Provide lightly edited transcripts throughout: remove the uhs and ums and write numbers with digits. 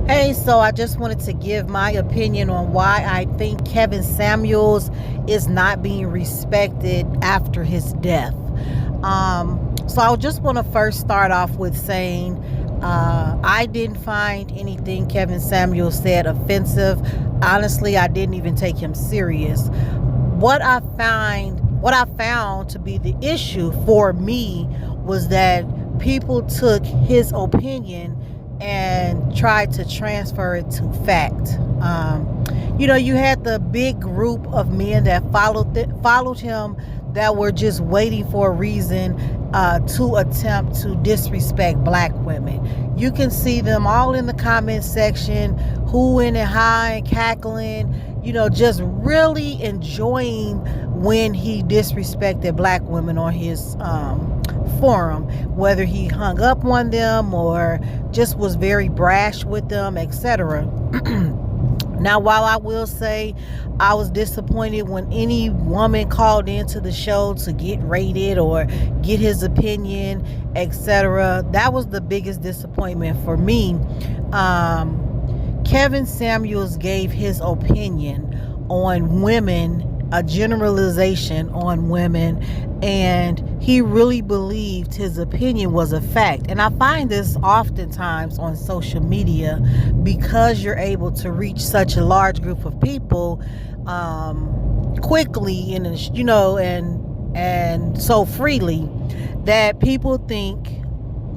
Hey, so I just wanted to give my opinion on why I think Kevin Samuels is not being respected after his death. So I just want to first start off with saying I didn't find anything Kevin Samuels said offensive. Honestly, I didn't even take him serious. What I found to be the issue for me was that people took his opinion and tried to transfer it to fact. You had the big group of men that followed him that were just waiting for a reason to attempt to disrespect black women. You can see them all in the comment section, hooing and hawing, cackling, just really enjoying when he disrespected black women on his forum, whether he hung up on them or just was very brash with them, etc. Now, while I will say I was disappointed when any woman called into the show to get rated or get his opinion, etc., that was the biggest disappointment for me. Kevin Samuels gave his opinion on women, a generalization on women, and he really believed his opinion was a fact. And I find this oftentimes on social media because you're able to reach such a large group of people quickly and so freely that people think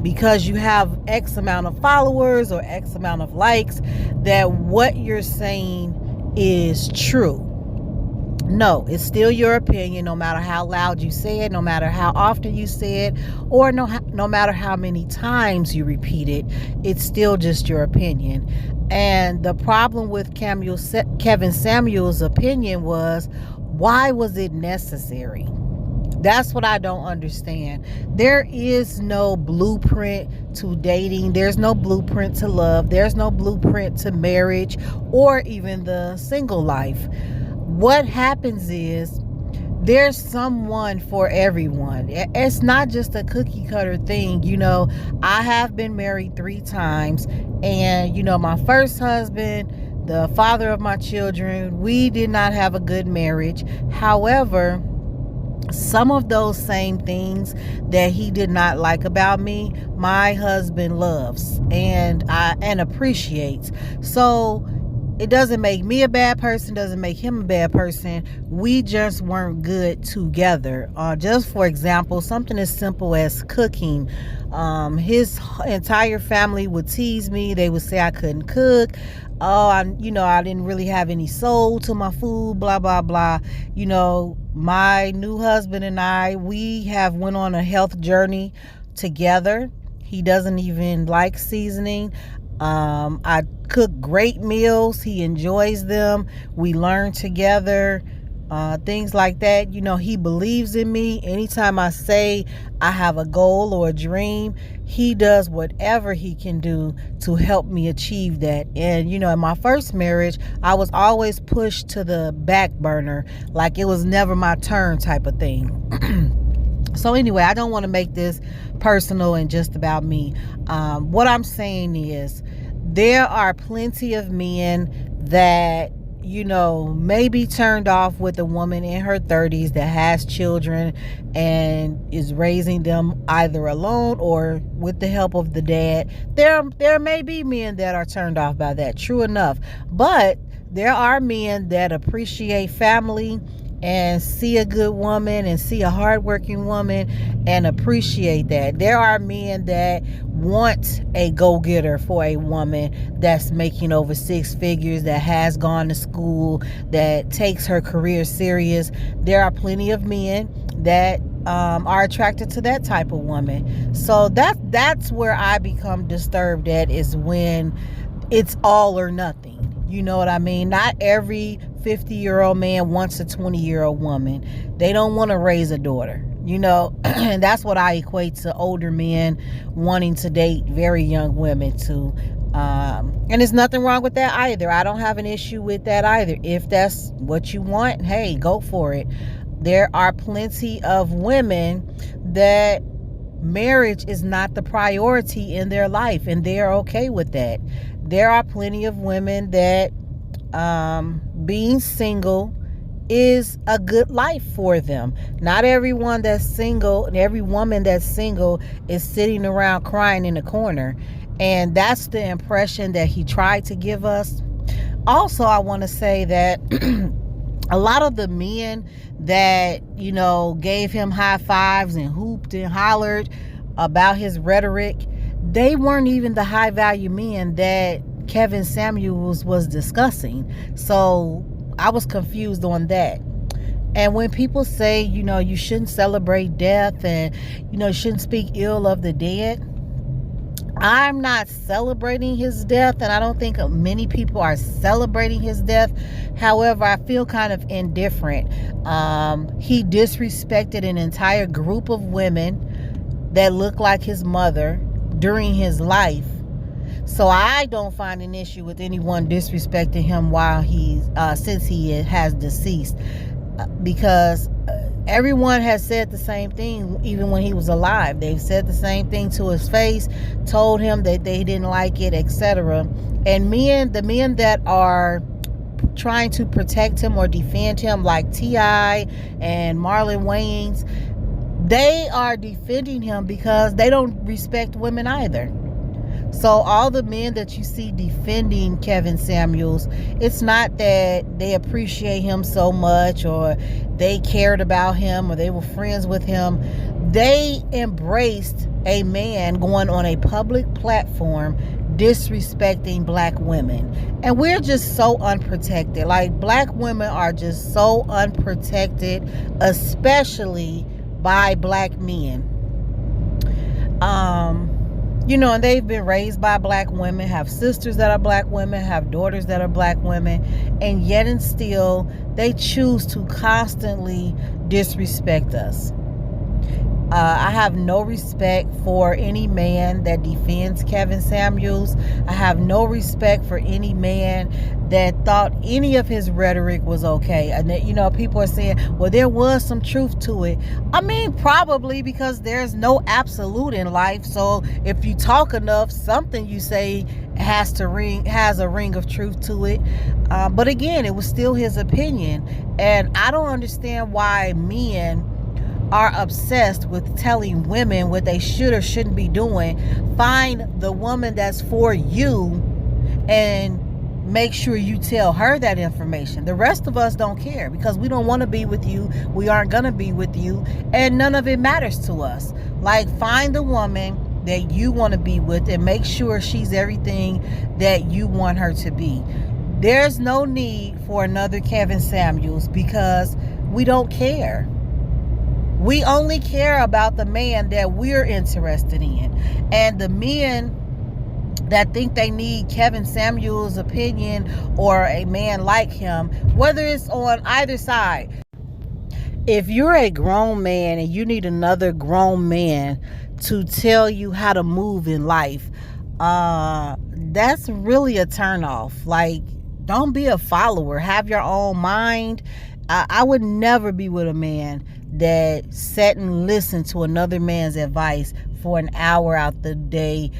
because you have X amount of followers or X amount of likes that what you're saying is true. No, it's still your opinion, no matter how loud you say it, no matter how often you say it, or no matter how many times you repeat it, it's still just your opinion. And the problem with Kevin Samuels' opinion was, why was it necessary? That's what I don't understand. There is no blueprint to dating. There's no blueprint to love. There's no blueprint to marriage or even the single life. What happens is there's someone for everyone. It's not just a cookie cutter thing. I have been married 3 times, and my first husband, the father of my children, we did not have a good marriage. However, some of those same things that he did not like about me, my husband loves and appreciates. So it doesn't make me a bad person, doesn't make him a bad person. We just weren't good together. Just for example, something as simple as cooking. His entire family would tease me. They would say I couldn't cook. I didn't really have any soul to my food, blah, blah, blah. My new husband and I, we have went on a health journey together. He doesn't even like seasoning. I cook great meals. He enjoys them. We learn together, things like that. He believes in me. Anytime I say I have a goal or a dream, he does whatever he can do to help me achieve that. And, in my first marriage, I was always pushed to the back burner, like it was never my turn type of thing. So anyway, I don't want to make this personal and just about me. What I'm saying is there are plenty of men that, may be turned off with a woman in her 30s that has children and is raising them either alone or with the help of the dad. There may be men that are turned off by that, true enough. But there are men that appreciate family and see a good woman and see a hardworking woman and appreciate that. There are men that want a go-getter for a woman that's making over 6 figures, that has gone to school, that takes her career serious. There are plenty of men that are attracted to that type of woman. So that's where I become disturbed at, is when it's all or nothing. You know what I mean? Not every 50-year-old man wants a 20-year-old woman. They don't want to raise a daughter, and that's what I equate to older men wanting to date very young women too. And there's nothing wrong with that either. I don't have an issue with that either. If that's what you want, hey, go for it. There are plenty of women that marriage is not the priority in their life, and they're okay with that. there are plenty of women that being single is a good life for them. Not everyone that's single and every woman that's single is sitting around crying in a corner. And that's the impression that he tried to give us. Also, I want to say that a lot of the men that, gave him high fives and hooped and hollered about his rhetoric, they weren't even the high value men that Kevin Samuels was discussing. So I was confused on that. And when people say, you shouldn't celebrate death and, you shouldn't speak ill of the dead, I'm not celebrating his death, and I don't think many people are celebrating his death. However, I feel kind of indifferent. He disrespected an entire group of women that look like his mother during his life. So I don't find an issue with anyone disrespecting him while since he has deceased, because everyone has said the same thing. Even when he was alive, they've said the same thing to his face, told him that they didn't like it, etc. And the men that are trying to protect him or defend him, like T.I. and Marlon Wayans, they are defending him because they don't respect women either. So all the men that you see defending Kevin Samuels, it's not that they appreciate him so much or they cared about him or they were friends with him. They embraced a man going on a public platform disrespecting black women. And we're just so unprotected. Like, black women are just so unprotected, especially by black men. And they've been raised by black women, have sisters that are black women, have daughters that are black women, and yet and still they choose to constantly disrespect us. I have no respect for any man that defends Kevin Samuels. I have no respect for any man that thought any of his rhetoric was okay. And people are saying, well, there was some truth to it. I mean, probably, because there's no absolute in life. So if you talk enough, something you say has a ring of truth to it. But again, it was still his opinion. And I don't understand why men are obsessed with telling women what they should or shouldn't be doing. Find the woman that's for you and make sure you tell her that information. The rest of us don't care because we don't want to be with you. We aren't going to be with you. And none of it matters to us. Like, find the woman that you want to be with and make sure she's everything that you want her to be. There's no need for another Kevin Samuels because we don't care. We only care about the man that we're interested in. And the men that think they need Kevin Samuels' opinion or a man like him, whether it's on either side. If you're a grown man and you need another grown man to tell you how to move in life, that's really a turnoff. Like, don't be a follower. Have your own mind. I would never be with a man that sat and listened to another man's advice for an hour out the day,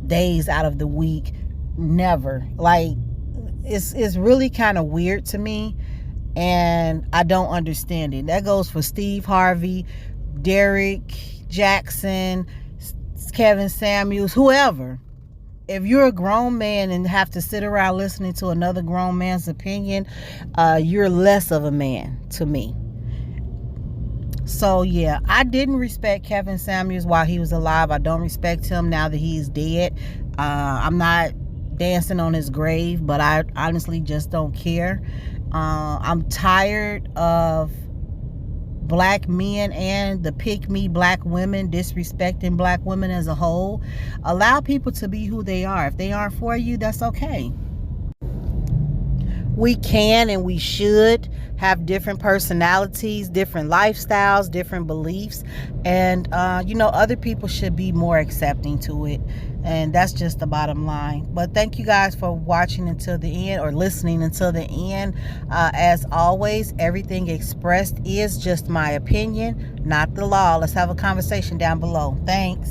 days out of the week. Never. Like, it's really kind of weird to me, and I don't understand it. That goes for Steve Harvey, Derek Jackson, Kevin Samuels, whoever. If you're a grown man and have to sit around listening to another grown man's opinion, you're less of a man to me. So yeah, I didn't respect Kevin Samuels while he was alive. I don't respect him now that he's dead. I'm not dancing on his grave, but I honestly just don't care. I'm tired of black men and the pick-me black women disrespecting black women as a whole. Allow people to be who they are. If they aren't for you, that's okay. We can and we should have different personalities, different lifestyles, different beliefs, and other people should be more accepting to it. And that's just the bottom line. But thank you guys for watching until the end, or listening until the end. As always, everything expressed is just my opinion, not the law. Let's have a conversation down below. Thanks.